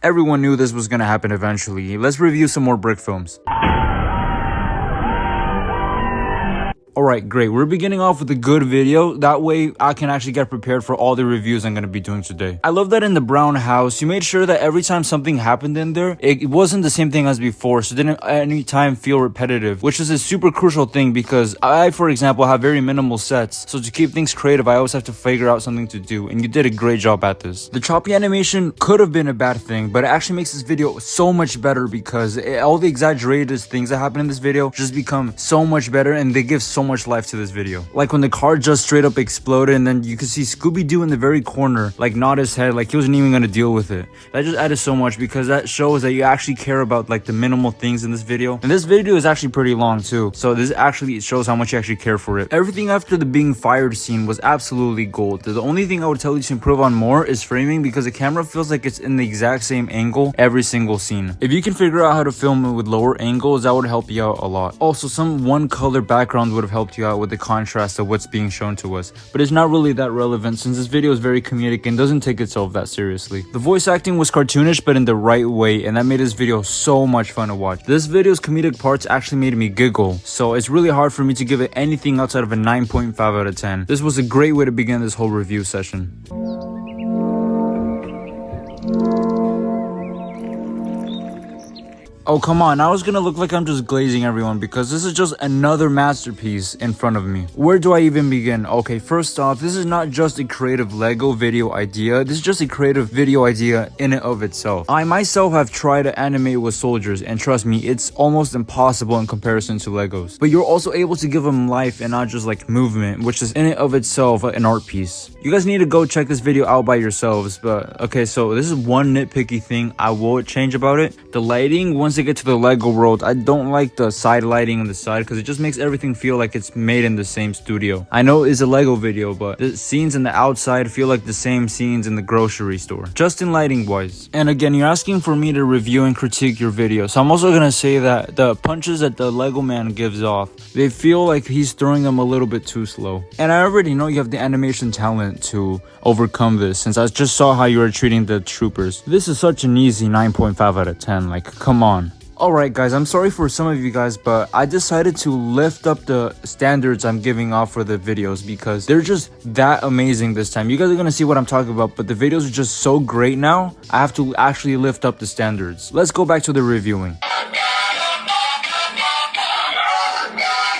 Everyone knew this was gonna happen eventually. Let's review some more brick films. Alright, great. We're beginning off with a good video. That way, I can actually get prepared for all the reviews I'm going to be doing today. I love that in the brown house, you made sure that every time something happened in there, it wasn't the same thing as before, so it didn't at any time feel repetitive, which is a super crucial thing because I, for example, have very minimal sets. So to keep things creative, I always have to figure out something to do, and you did a great job at this. The choppy animation could have been a bad thing, but it actually makes this video so much better because all the exaggerated things that happen in this video just become so much better, and they give so much life to this video. Like when the car just straight up exploded and then you could see Scooby-Doo in the very corner like nod his head like he wasn't even gonna deal with it. That just added so much because that shows that you actually care about like the minimal things in this video. And this video is actually pretty long too, so this actually shows how much you actually care for it. Everything after the being fired scene was absolutely gold. The only thing I would tell you to improve on more is framing, because the camera feels like it's in the exact same angle every single scene. If you can figure out how to film it with lower angles, that would help you out a lot. Also, some one color background would have helped you out with the contrast of what's being shown to us, but it's not really that relevant since this video is very comedic and doesn't take itself that seriously. The voice acting was cartoonish but in the right way, and that made this video so much fun to watch. This video's comedic parts actually made me giggle, so it's really hard for me to give it anything outside of a 9.5 out of 10. This was a great way to begin this whole review session. Oh, come on, I was gonna look like I'm just glazing everyone because this is just another masterpiece in front of me. Where do I even begin? Okay, first off, this is not just a creative Lego video idea, this is just a creative video idea in and of itself. I myself have tried to animate with soldiers, and trust me, it's almost impossible in comparison to Legos. But you're also able to give them life and not just like movement, which is in and of itself an art piece. You guys need to go check this video out by yourselves, but okay, so this is one nitpicky thing I will change about it. The lighting, once they get to the Lego world, I don't like the side lighting on the side because it just makes everything feel like it's made in the same studio. I know it's a Lego video, but the scenes in the outside feel like the same scenes in the grocery store, just in lighting wise. And again, you're asking for me to review and critique your video, so I'm also gonna say that the punches that the Lego man gives off, they feel like he's throwing them a little bit too slow. And I already know you have the animation talent to overcome this, since I just saw how you were treating the troopers. This is such an easy 9.5 out of 10, like come on. Alright guys, I'm sorry for some of you guys, but I decided to lift up the standards I'm giving off for the videos because they're just that amazing this time. You guys are gonna see what I'm talking about, but the videos are just so great now, I have to actually lift up the standards. Let's go back to the reviewing.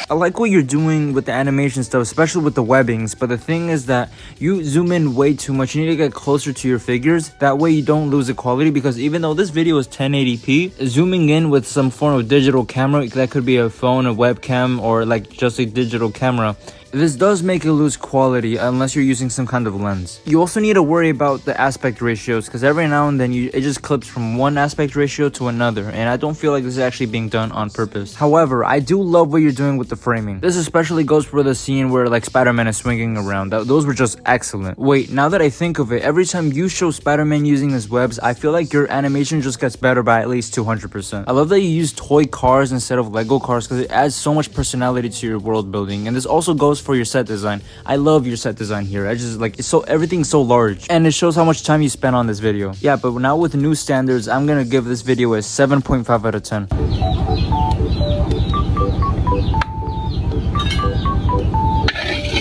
I like what you're doing with the animation stuff, especially with the webbings, but the thing is that you zoom in way too much. You need to get closer to your figures, that way you don't lose the quality, because even though this video is 1080p, zooming in with some form of digital camera, that could be a phone, a webcam, or like just a digital camera, this does make it lose quality unless you're using some kind of lens. You also need to worry about the aspect ratios, because every now and then it just clips from one aspect ratio to another, and I don't feel like this is actually being done on purpose. However, I do love what you're doing with the framing. This especially goes for the scene where like Spider-Man is swinging around. Those were just excellent. Wait, now that I think of it, every time you show Spider-Man using his webs, I feel like your animation just gets better by at least 200%. I love that you use toy cars instead of Lego cars because it adds so much personality to your world building, and this also goes for your set design. I love your set design here. I just like it's so, everything's so large, and it shows how much time you spent on this video. Yeah, but now with new standards, I'm gonna give this video a 7.5 out of 10.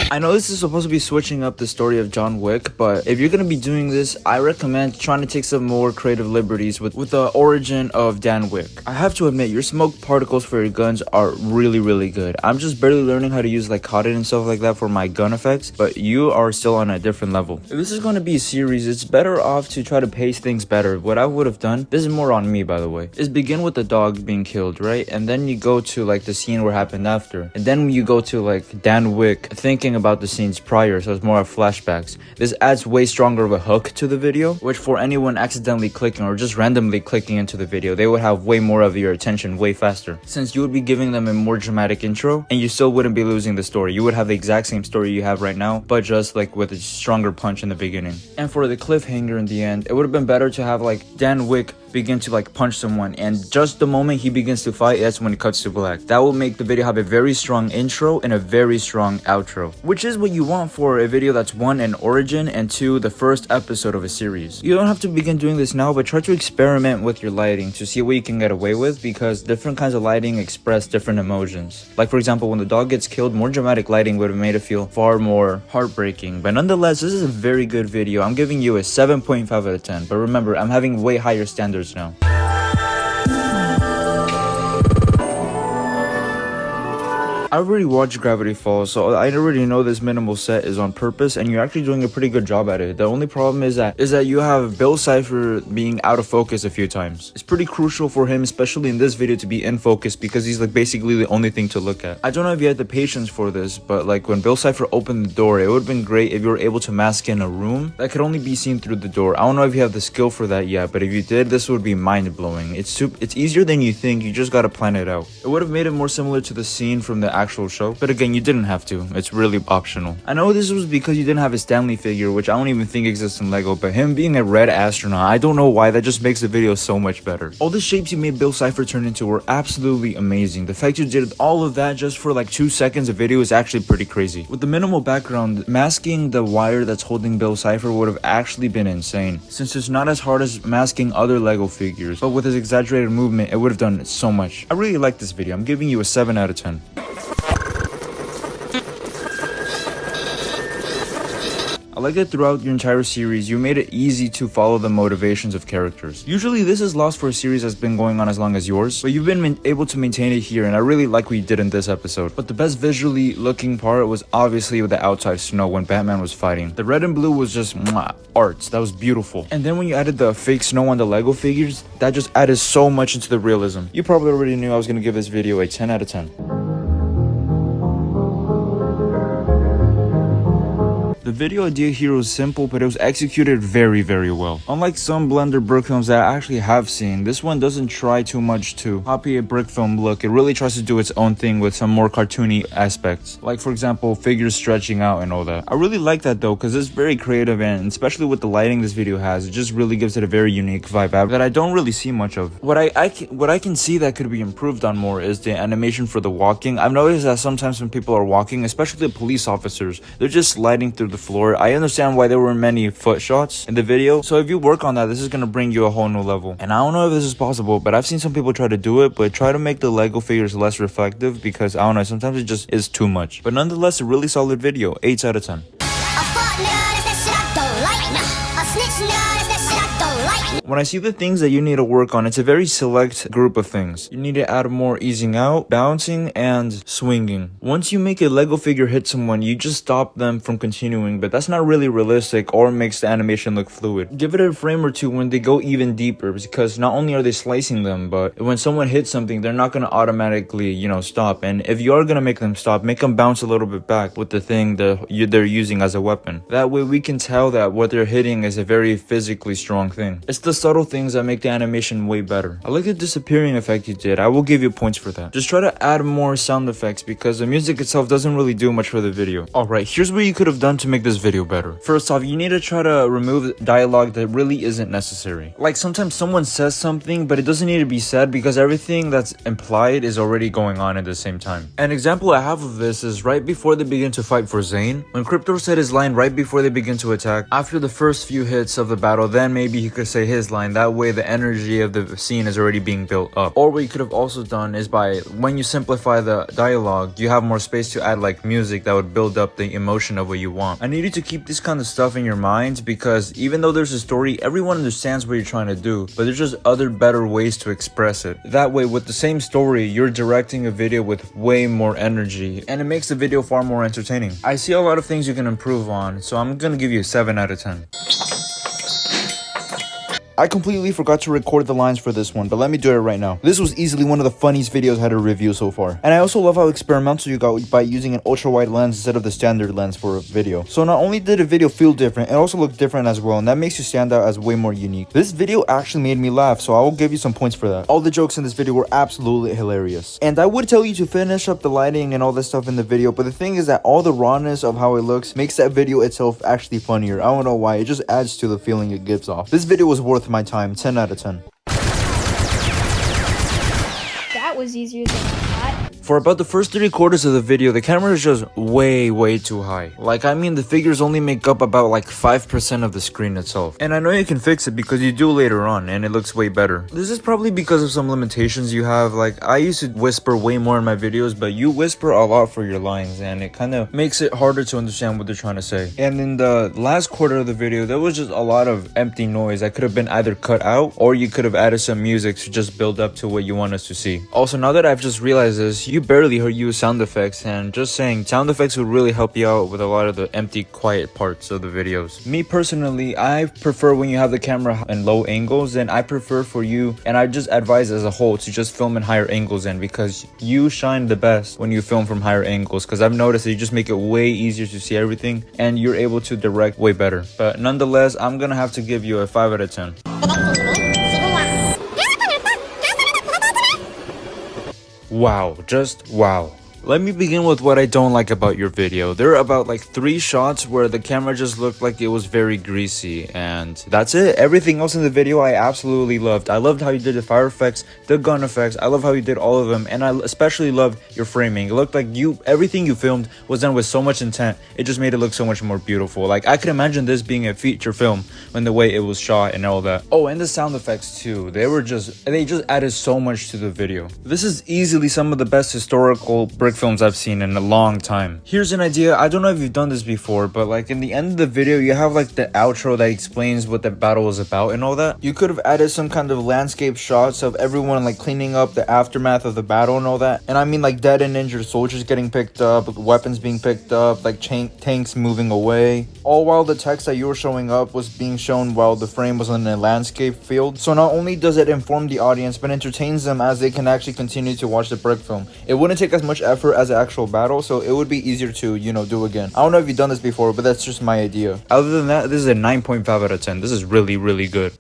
I know this is supposed to be switching up the story of John Wick, but if you're gonna be doing this, I recommend trying to take some more creative liberties with the origin of Dan Wick. I have to admit, your smoke particles for your guns are really good. I'm just barely learning how to use like cotton and stuff like that for my gun effects, but you are still on a different level. If this is going to be a series, it's better off to try to pace things better. What I would have done, this is more on me by the way, is begin with the dog being killed, right? And then you go to like the scene where it happened after, and then you go to like Dan Wick thinking about the scenes prior, so it's more of flashbacks. This adds way stronger of a hook to the video, which for anyone accidentally clicking or just randomly clicking into the video, they would have way more of your attention way faster, since you would be giving them a more dramatic intro and you still wouldn't be losing the story. You would have the exact same story you have right now, but just like with a stronger punch in the beginning. And for the cliffhanger in the end, it would have been better to have like Dan Wick begin to like punch someone, and just the moment he begins to fight, that's when it cuts to black. That will make the video have a very strong intro and a very strong outro, which is what you want for a video that's one, an origin, and two, the first episode of a series. You don't have to begin doing this now, but try to experiment with your lighting to see what you can get away with, because different kinds of lighting express different emotions. Like for example, when the dog gets killed, more dramatic lighting would have made it feel far more heartbreaking. But nonetheless, this is a very good video. I'm giving you a 7.5 out of 10. But remember, I'm having way higher standards now. I already watched Gravity Falls, so I already know this minimal set is on purpose, and you're actually doing a pretty good job at it. The only problem is that you have Bill Cipher being out of focus a few times. It's pretty crucial for him, especially in this video, to be in focus, because he's like basically the only thing to look at. I don't know if you had the patience for this, but like when Bill Cipher opened the door, it would have been great if you were able to mask in a room that could only be seen through the door. I don't know if you have the skill for that yet, but if you did, this would be mind-blowing. It's easier than you think. You just gotta plan it out. It would have made it more similar to the scene from the actual show, but again, you didn't have to. It's really optional. I know this was because you didn't have a Stanley figure, which I don't even think exists in Lego, but him being a red astronaut, I don't know why, that just makes the video so much better. All the shapes you made Bill Cipher turn into were absolutely amazing. The fact you did all of that just for like 2 seconds of video is actually pretty crazy. With the minimal background, masking the wire that's holding Bill Cipher would have actually been insane, since it's not as hard as masking other Lego figures, but with his exaggerated movement, it would have done so much. I really like this video. I'm giving you a 7 out of 10. I like that throughout your entire series, you made it easy to follow the motivations of characters. Usually this is lost for a series that's been going on as long as yours, but you've been able to maintain it here, and I really like what you did in this episode. But the best visually looking part was obviously with the outside snow when Batman was fighting. The red and blue was just art. That was beautiful. And then when you added the fake snow on the Lego figures, that just added so much into the realism. You probably already knew I was going to give this video a 10 out of 10. The video idea here was simple, but it was executed very, very well. Unlike some Blender BRICKFILMS that I actually have seen, this one doesn't try too much to copy a BRICKFILM look. It really tries to do its own thing with some more cartoony aspects. Like for example, figures stretching out and all that. I really like that though, because it's very creative, and especially with the lighting this video has, it just really gives it a very unique vibe that I don't really see much of. What I can see that could be improved on more is the animation for the walking. I've noticed that sometimes when people are walking, especially the police officers, they're just sliding through the floor. I understand why there were many foot shots in the video, so if you work on that, this is gonna bring you a whole new level. And I don't know if this is possible, but I've seen some people try to do it, but try to make the Lego figures less reflective, because I don't know, sometimes it just is too much. But nonetheless, a really solid video. 8 out of 10. When I see the things that you need to work on, it's a very select group of things. You need to add more easing out, bouncing, and swinging. Once you make a Lego figure hit someone, you just stop them from continuing, but that's not really realistic or makes the animation look fluid. Give it a frame or two when they go even deeper, because not only are they slicing them, but when someone hits something, they're not going to automatically, stop. And if you are going to make them stop, make them bounce a little bit back with the thing that they're using as a weapon. That way we can tell that what they're hitting is a very physically strong thing. It's the subtle things that make the animation way better. I like the disappearing effect you did. I will give you points for that. Just try to add more sound effects, because the music itself doesn't really do much for the video. Alright, here's what you could have done to make this video better. First off, you need to try to remove dialogue that really isn't necessary. Like sometimes someone says something, but it doesn't need to be said, because everything that's implied is already going on at the same time. An example I have of this is right before they begin to fight for Zane. When Crypto said his line right before they begin to attack, after the first few hits of the battle, then maybe he could say his line. That way the energy of the scene is already being built up. Or what you could have also done is, by when you simplify the dialogue, you have more space to add like music that would build up the emotion of what you want. I need you to keep this kind of stuff in your mind, because even though there's a story, everyone understands what you're trying to do, but there's just other better ways to express it. That way, with the same story, you're directing a video with way more energy, and it makes the video far more entertaining. I see a lot of things you can improve on, so I'm gonna give you a 7 out of 10. I completely forgot to record the lines for this one, but let me do it right now. This was easily one of the funniest videos I had to review so far. And I also love how experimental you got by using an ultra wide lens instead of the standard lens for a video. So not only did the video feel different, it also looked different as well, and that makes you stand out as way more unique. This video actually made me laugh, so I will give you some points for that. All the jokes in this video were absolutely hilarious. And I would tell you to finish up the lighting and all this stuff in the video, but the thing is that all the rawness of how it looks makes that video itself actually funnier. I don't know why, it just adds to the feeling it gives off. This video was worth my time. 10 out of 10. that was easier than I thought. For about the first 3/4 of the video, the camera is just way too high. Like, I mean, the figures only make up about like 5% of the screen itself. And I know you can fix it because you do later on, and it looks way better. This is probably because of some limitations you have. Like, I used to whisper way more in my videos, but you whisper a lot for your lines, and it kind of makes it harder to understand what they're trying to say. And in the last quarter of the video, there was just a lot of empty noise that could have been either cut out, or you could have added some music to just build up to what you want us to see. Also, now that I've just realized this, you barely use sound effects, and just saying, sound effects would really help you out with a lot of the empty, quiet parts of the videos. Me personally, I prefer when you have the camera in low angles, and I prefer for you, and I just advise as a whole to just film in higher angles, and because you shine the best when you film from higher angles, because I've noticed that you just make it way easier to see everything, and you're able to direct way better. But nonetheless, I'm gonna have to give you a 5 out of 10. Wow, just wow. Let me begin with what I don't like about your video. There are about like 3 shots where the camera just looked like it was very greasy, and that's it. Everything else in the video I absolutely loved. I loved how you did the fire effects, the gun effects. I love how you did all of them, and I especially loved your framing. It looked like everything you filmed was done with so much intent. It just made it look so much more beautiful. Like, I could imagine this being a feature film when the way it was shot and all that. Oh, and the sound effects too. They just added so much to the video. This is easily some of the best historical brick films I've seen in a long time. Here's an idea. I don't know if you've done this before, but like in the end of the video, you have like the outro that explains what the battle was about and all that. You could have added some kind of landscape shots of everyone like cleaning up the aftermath of the battle and all that. And I mean like dead and injured soldiers getting picked up, weapons being picked up, like tanks moving away. All while the text that you were showing up was being shown while the frame was in a landscape field. So not only does it inform the audience, but entertains them as they can actually continue to watch the brick film. It wouldn't take as much effort as an actual battle, so it would be easier to, you know, do again. I don't know if you've done this before, but that's just my idea. Other than that, this is a 9.5 out of 10. This is really good.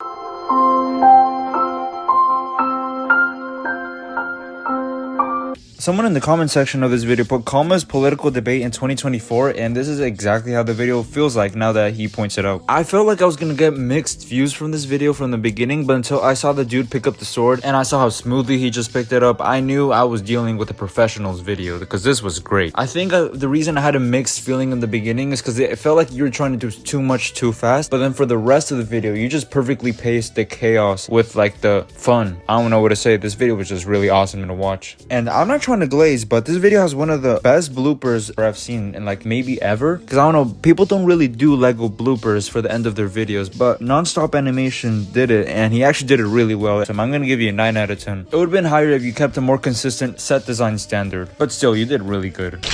Someone in the comment section of this video put calmest political debate in 2024, and this is exactly how the video feels like now that he points it out. I felt like I was gonna get mixed views from this video from the beginning, but until I saw the dude pick up the sword and I saw how smoothly he just picked it up, I knew I was dealing with a professional's video, because this was great. I think the reason I had a mixed feeling in the beginning is because it felt like you were trying to do too much too fast, but then for the rest of the video, you just perfectly paced the chaos with like the fun. I don't know what to say. This video was just really awesome to watch. And I'm not trying to glaze, but this video has one of the best bloopers I've seen in like maybe ever, because I don't know, people don't really do Lego bloopers for the end of their videos, but Nonstop Animation did it, and he actually did it really well. So I'm gonna give you a 9 out of 10. It would have been higher if you kept a more consistent set design standard, but still, you did really good.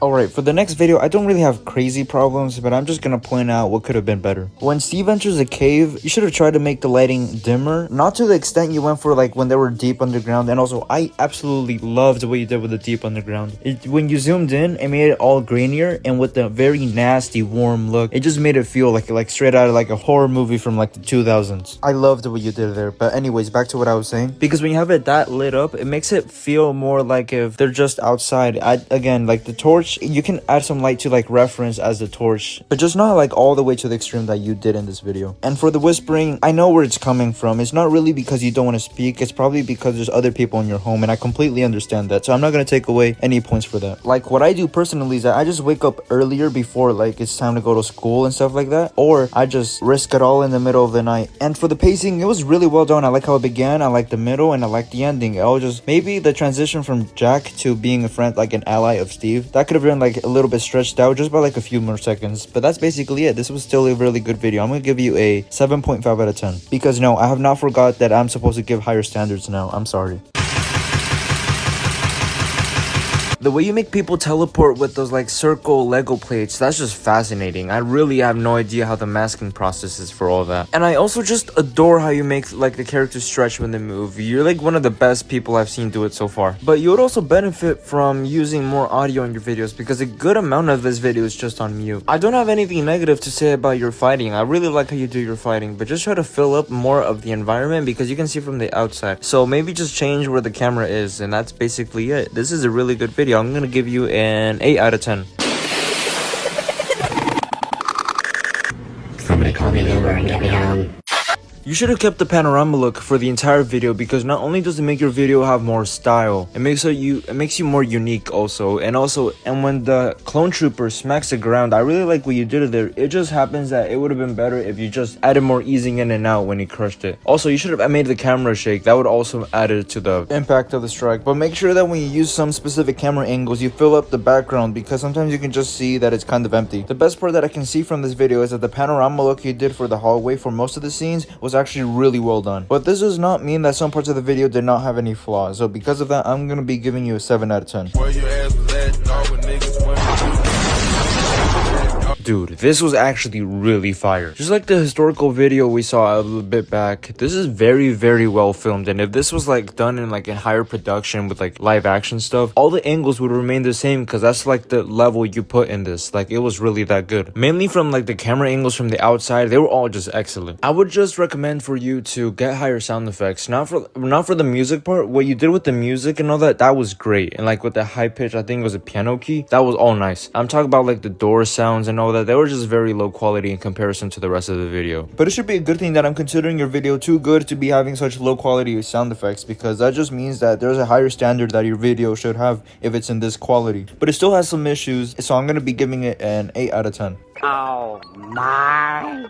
Alright, for the next video, I don't really have crazy problems, but I'm just gonna point out what could have been better. When Steve enters a cave, you should have tried to make the lighting dimmer. Not to the extent you went for like when they were deep underground, and also I absolutely loved what you did with the deep underground. When you zoomed in, it made it all grainier, and with the very nasty, warm look, it just made it feel like straight out of like a horror movie from like the 2000s. I loved what you did there, but anyways, back to what I was saying. Because when you have it that lit up, it makes it feel more like if they're just outside. Again, like the torch, you can add some light to like reference as the torch, but just not like all the way to the extreme that you did in this video. And for the whispering, I know where it's coming from. It's not really because you don't want to speak, it's probably because there's other people in your home, and I completely understand that, so I'm not going to take away any points for that. Like what I do personally is that I just wake up earlier before like it's time to go to school and stuff like that, or I just risk it all in the middle of the night. And for the pacing, it was really well done. I like how it began, I like the middle, and I like the ending. It all just, maybe the transition from Jack to being a friend, like an ally of Steve, that could have been like a little bit stretched out just by like a few more seconds, but that's basically it. This was still a really good video. I'm gonna give you a 7.5 out of 10, because no, I have not forgot that I'm supposed to give higher standards now. I'm sorry. The way you make people teleport with those like circle Lego plates, that's just fascinating. I really have no idea how the masking process is for all that. And I also just adore how you make like the characters stretch when they move. You're like one of the best people I've seen do it so far. But you would also benefit from using more audio in your videos, because a good amount of this video is just on mute. I don't have anything negative to say about your fighting. I really like how you do your fighting, but just try to fill up more of the environment, because you can see from the outside. So maybe just change where the camera is, and that's basically it. This is a really good video. I'm gonna give you an 8 out of 10. Somebody call me an Uber and get me home. You should have kept the panorama look for the entire video, because not only does it make your video have more style, it makes you more unique also. And when the clone trooper smacks the ground, I really like what you did there. It just happens that it would have been better if you just added more easing in and out when he crushed it. Also, you should have made the camera shake. That would also add it to the impact of the strike. But make sure that when you use some specific camera angles, you fill up the background, because sometimes you can just see that it's kind of empty. The best part that I can see from this video is that the panorama look you did for the hallway for most of the scenes was actually really well done. But this does not mean that some parts of the video did not have any flaws. So because of that, I'm gonna be giving you a 7 out of 10. Dude, this was actually really fire. Just like the historical video we saw a little bit back, this is very, very well filmed. And if this was like done in like a higher production with like live action stuff, all the angles would remain the same, because that's like the level you put in this. Like, it was really that good. Mainly from like the camera angles from the outside, they were all just excellent. I would just recommend for you to get higher sound effects. Not for the music part. What you did with the music and all that, that was great. And like with the high pitch, I think it was a piano key, that was all nice. I'm talking about like the door sounds and all that. They were just very low quality in comparison to the rest of the video. But it should be a good thing that I'm considering your video too good to be having such low quality sound effects, because that just means that there's a higher standard that your video should have if it's in this quality. But it still has some issues, so I'm gonna be giving it an 8 out of 10. Oh my.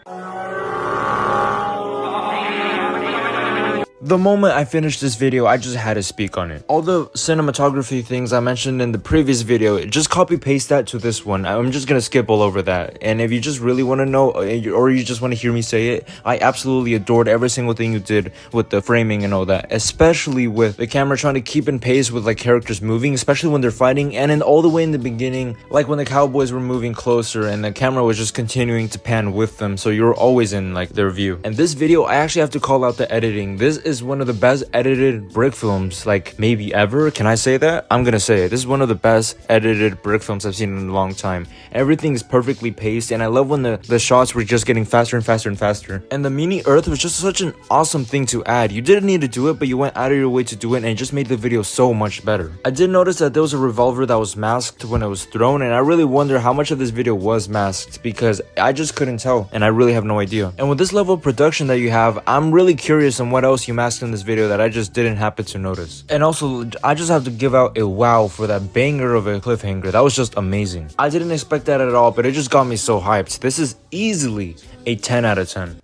The moment I finished this video, I just had to speak on it. All the cinematography things I mentioned in the previous video, just copy paste that to this one. I'm just gonna skip all over that. And if you just really want to know, or you just want to hear me say it, I absolutely adored every single thing you did with the framing and all that. Especially with the camera trying to keep in pace with like characters moving, especially when they're fighting. And then all the way in the beginning, like when the cowboys were moving closer and the camera was just continuing to pan with them, so you're always in like their view. And this video, I actually have to call out the editing. This is one of the best edited brick films, like maybe ever. Can I say that? I'm gonna say it. This is one of the best edited brick films I've seen in a long time. Everything is perfectly paced, and I love when the shots were just getting faster and faster and faster. And the mini earth was just such an awesome thing to add. You didn't need to do it, but you went out of your way to do it, and it just made the video so much better. I did notice that there was a revolver that was masked when it was thrown, and I really wonder how much of this video was masked, because I just couldn't tell, and I really have no idea. And with this level of production that you have, I'm really curious on what else you masked in this video that I just didn't happen to notice. And also, I just have to give out a wow for that banger of a cliffhanger. That was just amazing. I didn't expect that at all, but it just got me so hyped. This is easily a 10 out of 10.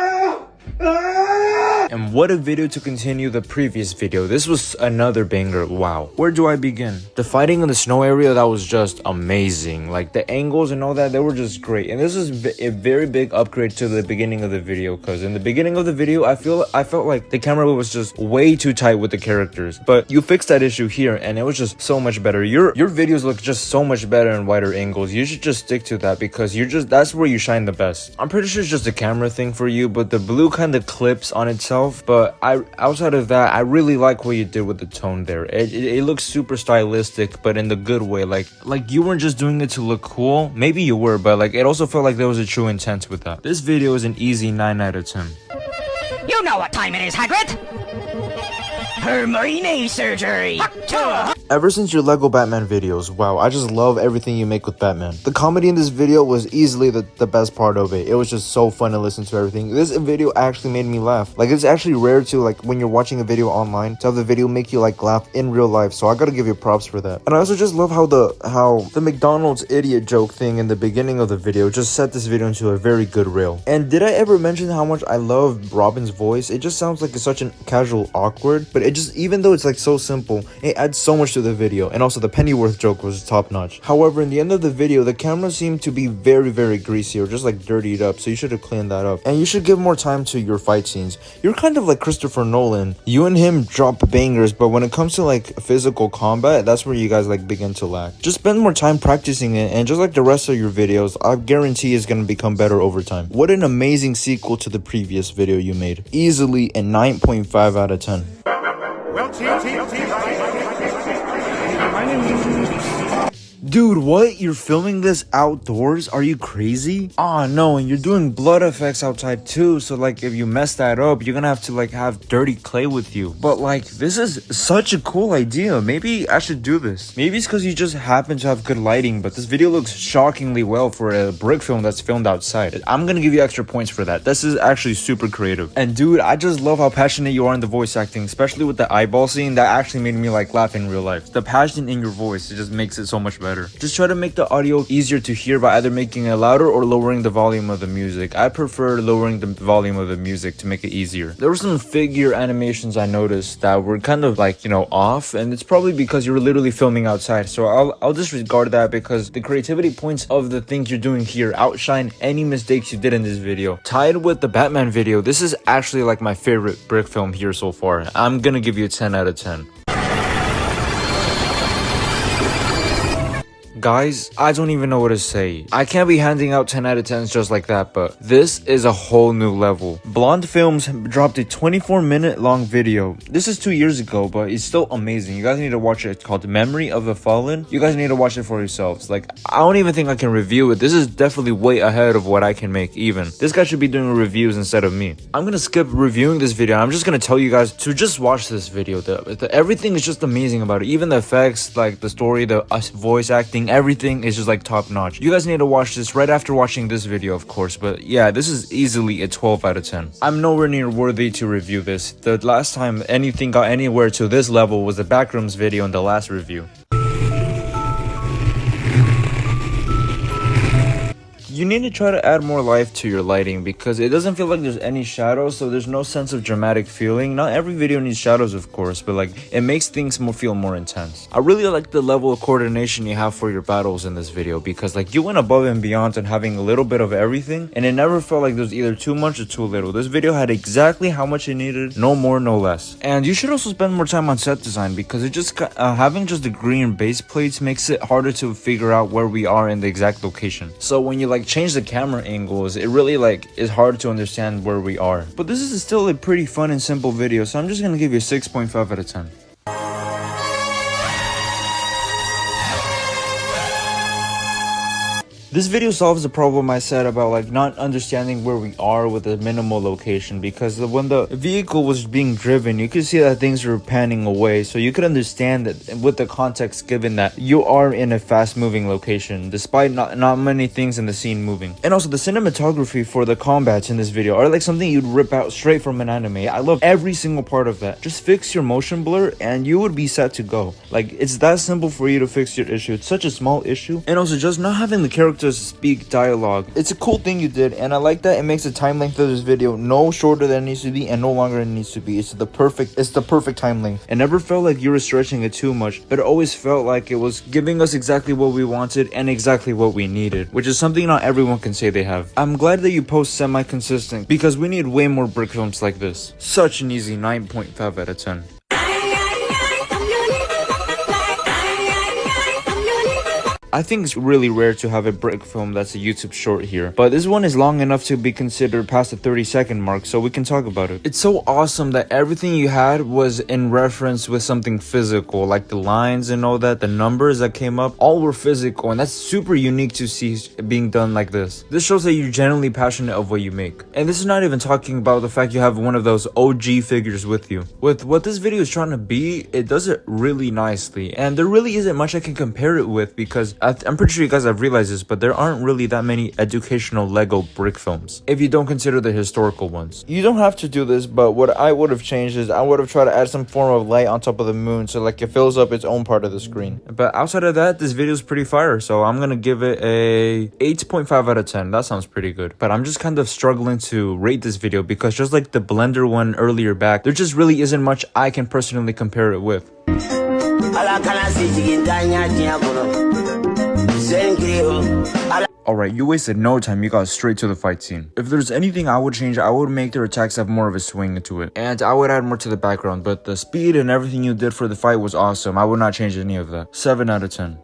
And what a video to continue the previous video. This was another banger. Wow. Where do I begin? The fighting in the snow area, that was just amazing. Like the angles and all that, they were just great. And this is a very big upgrade to the beginning of the video, because in the beginning of the video, I felt like the camera was just way too tight with the characters. But you fixed that issue here, and it was just so much better. Your videos look just so much better in wider angles. You should just stick to that, because that's where you shine the best. I'm pretty sure it's just a camera thing for you, but the blue kind of clips on itself. But outside of that, I really like what you did with the tone there. It looks super stylistic, but in the good way. Like you weren't just doing it to look cool. Maybe you were, but like it also felt like there was a true intent with that. This video is an easy 9 out of 10. You know what time it is, Hagrid? Her knee surgery. Ever since your Lego Batman videos, wow, I just love everything you make with Batman. The comedy in this video was easily the best part of it. It was just so fun to listen to everything. This video actually made me laugh. Like, it's actually rare to, like, when you're watching a video online, to have the video make you, like, laugh in real life. So I gotta give you props for that. And I also just love how the McDonald's idiot joke thing in the beginning of the video just set this video into a very good rail. And did I ever mention how much I love Robin's voice? It just sounds like it's such an casual awkward, but it just, even though it's like so simple, it adds so much to the video. And also the Pennyworth joke was top notch. However, in the end of the video, the camera seemed to be very, very greasy, or just like dirtied up, so you should have cleaned that up. And you should give more time to your fight scenes. You're kind of like Christopher Nolan. You and him drop bangers, but when it comes to like physical combat, that's where you guys like begin to lack. Just spend more time practicing it, and just like the rest of your videos, I guarantee it's gonna become better over time. What an amazing sequel to the previous video you made. Easily a 9.5 out of 10. Dude, what? You're filming this outdoors? Are you crazy? Oh no, and you're doing blood effects outside too, so like if you mess that up, you're gonna have to like have dirty clay with you. But like, this is such a cool idea. Maybe I should do this. Maybe it's because you just happen to have good lighting, but this video looks shockingly well for a brick film that's filmed outside. I'm gonna give you extra points for that. This is actually super creative. And dude, I just love how passionate you are in the voice acting, especially with the eyeball scene. That actually made me like laugh in real life. The passion in your voice, it just makes it so much better. Just try to make the audio easier to hear by either making it louder or lowering the volume of the music. I prefer lowering the volume of the music to make it easier. There were some figure animations I noticed that were kind of like, you know, off, and it's probably because you were literally filming outside. So I'll disregard that because the creativity points of the things you're doing here outshine any mistakes you did in this video. Tied with the Batman video, this is actually like my favorite brick film here so far. I'm gonna give you a 10 out of 10. Guys, I don't even know what to say. I can't be handing out 10 out of 10s just like that, but this is a whole new level. Blonde Films dropped a 24-minute long video. This is 2 years ago, but it's still amazing. You guys need to watch it. It's called Memory of the Fallen. You guys need to watch it for yourselves. Like, I don't even think I can review it. This is definitely way ahead of what I can make even. This guy should be doing reviews instead of me. I'm gonna skip reviewing this video. I'm just gonna tell you guys to just watch this video. Everything is just amazing about it. Even the effects, like the story, the voice acting, everything is just like top notch. You guys need to watch this right after watching this video, of course, but yeah, this is easily a 12 out of 10. I'm nowhere near worthy to review this. The last time anything got anywhere to this level was the Backrooms video in the last review. You need to try to add more life to your lighting because it doesn't feel like there's any shadows, so there's no sense of dramatic feeling. Not every video needs shadows, of course, but like it makes things feel more intense. I really like the level of coordination you have for your battles in this video because like you went above and beyond and having a little bit of everything, and it never felt like there's either too much or too little. This video had exactly how much it needed, no more, no less. And you should also spend more time on set design because it just having just the green base plates makes it harder to figure out where we are in the exact location. So when you like change the camera angles, it really like is hard to understand where we are. But this is still a pretty fun and simple video, so I'm just gonna give you a 6.5 out of 10. This video solves the problem I said about like not understanding where we are with a minimal location, because when the vehicle was being driven, you could see that things were panning away, so you could understand that with the context given that you are in a fast moving location despite not many things in the scene moving. And also the cinematography for the combats in this video are like something you'd rip out straight from an anime. I love every single part of that. Just fix your motion blur and you would be set to go. Like, it's that simple for you to fix your issue. It's such a small issue. And also just not having the characters speak dialogue. It's a cool thing you did, and I like that it makes the time length of this video no shorter than it needs to be and no longer than it needs to be. It's the perfect time length. It never felt like you were stretching it too much, but it always felt like it was giving us exactly what we wanted and exactly what we needed, which is something not everyone can say they have. I'm glad that you post semi-consistent because we need way more brick films like this. Such an easy 9.5 out of 10. I think it's really rare to have a brick film that's a YouTube short here, but this one is long enough to be considered past the 30-second mark, so we can talk about it. It's so awesome that everything you had was in reference with something physical, like the lines and all that, the numbers that came up, all were physical, and that's super unique to see being done like this. This shows that you're genuinely passionate of what you make. And this is not even talking about the fact you have one of those OG figures with you. With what this video is trying to be, it does it really nicely, and there really isn't much I can compare it with because I'm pretty sure you guys have realized this, but there aren't really that many educational Lego brick films, if you don't consider the historical ones. You don't have to do this, but what I would have changed is I would have tried to add some form of light on top of the moon so like it fills up its own part of the screen. But outside of that, this video is pretty fire, so I'm gonna give it a 8.5 out of 10. That sounds pretty good. But I'm just kind of struggling to rate this video because just like the Blender one earlier back, there just really isn't much I can personally compare it with. Alright, you wasted no time, you got straight to the fight scene. If there's anything I would change, I would make their attacks have more of a swing to it. And I would add more to the background, but the speed and everything you did for the fight was awesome. I would not change any of that. 7 out of 10.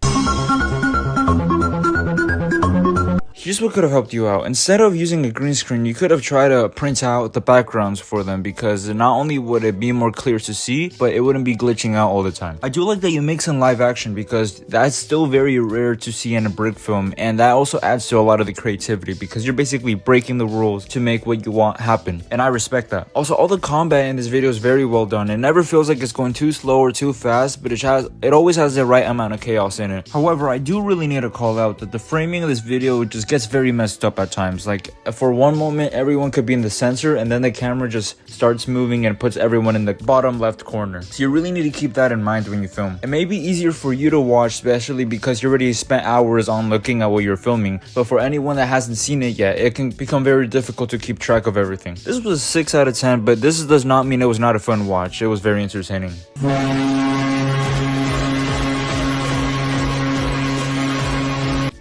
Here's what could have helped you out. Instead of using a green screen, you could have tried to print out the backgrounds for them, because not only would it be more clear to see, but it wouldn't be glitching out all the time. I do like that you mix in live action, because that's still very rare to see in a brick film, and that also adds to a lot of the creativity, because you're basically breaking the rules to make what you want happen, and I respect that. Also, all the combat in this video is very well done. It never feels like it's going too slow or too fast, but it always has the right amount of chaos in it. However, I do really need to call out that the framing of this video just gets very messed up at times. Like, for one moment everyone could be in the center, and then the camera just starts moving and puts everyone in the bottom left corner. So you really need to keep that in mind when you film. It may be easier for you to watch, especially because you already spent hours on looking at what you're filming, but for anyone that hasn't seen it yet, it can become very difficult to keep track of everything. This was a 6 out of 10, but this does not mean it was not a fun watch. It was very entertaining.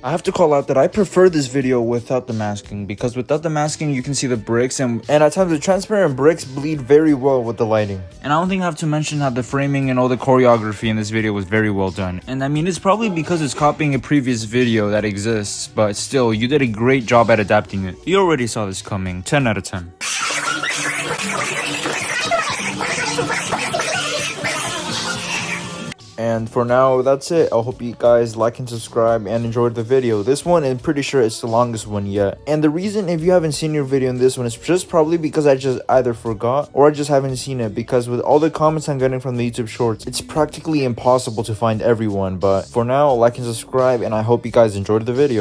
I have to call out that I prefer this video without the masking, because without the masking you can see the bricks, and at times the transparent bricks bleed very well with the lighting. And I don't think I have to mention how the framing and all the choreography in this video was very well done. And I mean, it's probably because it's copying a previous video that exists, but still, you did a great job at adapting it. You already saw this coming. 10 out of 10. And for now, that's it. I hope you guys like and subscribe and enjoyed the video. This one, I'm pretty sure it's the longest one yet. And the reason, if you haven't seen your video in this one, is just probably because I just either forgot or I just haven't seen it. Because with all the comments I'm getting from the YouTube Shorts, it's practically impossible to find everyone. But for now, like and subscribe, and I hope you guys enjoyed the video.